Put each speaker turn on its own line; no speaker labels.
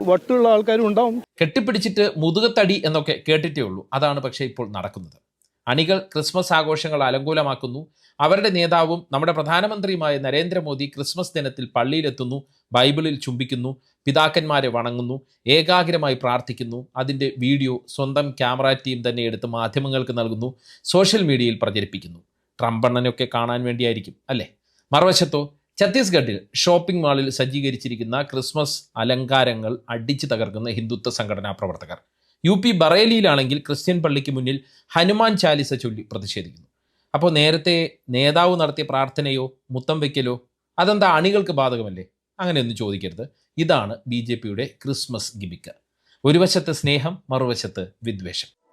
വട്ടുള്ള ആൾക്കാരും ഉണ്ടാവും.
കെട്ടിപ്പിടിച്ചിട്ട് മുതുകത്തടി എന്നൊക്കെ കേട്ടിട്ടേ ഉള്ളൂ. അതാണ് പക്ഷേ ഇപ്പോൾ നടക്കുന്നത്. അണികൾ ക്രിസ്മസ് ആഘോഷങ്ങൾ അലങ്കോലമാക്കുന്നു. അവരുടെ നേതാവും നമ്മുടെ പ്രധാനമന്ത്രിയുമായ നരേന്ദ്രമോദി ക്രിസ്മസ് ദിനത്തിൽ പള്ളിയിലെത്തുന്നു, ബൈബിളിൽ ചുംബിക്കുന്നു, പിതാക്കന്മാരെ വണങ്ങുന്നു, ഏകാഗ്രമായി പ്രാർത്ഥിക്കുന്നു. അതിൻ്റെ വീഡിയോ സ്വന്തം ക്യാമറ ടീം തന്നെ എടുത്ത് മാധ്യമങ്ങൾക്ക് നൽകുന്നു, സോഷ്യൽ മീഡിയയിൽ പ്രചരിപ്പിക്കുന്നു. ട്രംപണ്ണനൊക്കെ കാണാൻ വേണ്ടിയായിരിക്കും അല്ലേ? മറുവശത്തോ ഛത്തീസ്ഗഡിൽ ഷോപ്പിംഗ് മാളിൽ സജ്ജീകരിച്ചിരിക്കുന്ന ക്രിസ്മസ് അലങ്കാരങ്ങൾ അടിച്ചു തകർക്കുന്ന ഹിന്ദുത്വ സംഘടനാ പ്രവർത്തകർ. UP ബറേലിയിലാണെങ്കിൽ ക്രിസ്ത്യൻ പള്ളിക്ക് മുന്നിൽ ഹനുമാൻ ചാലിസ ചൊല്ലി പ്രതിഷേധിക്കുന്നു. അപ്പോൾ നേരത്തെ നേതാവ് നടത്തിയ പ്രാർത്ഥനയോ മുത്തം വയ്ക്കലോ അതെന്താ അണികൾക്ക് ബാധകമല്ലേ? അങ്ങനെയൊന്നും ചോദിക്കരുത്. ഇതാണ് BJPയുടെ ക്രിസ്മസ് ഗിമിക്ക്. ഒരു വശത്ത് സ്നേഹം, മറുവശത്ത് വിദ്വേഷം.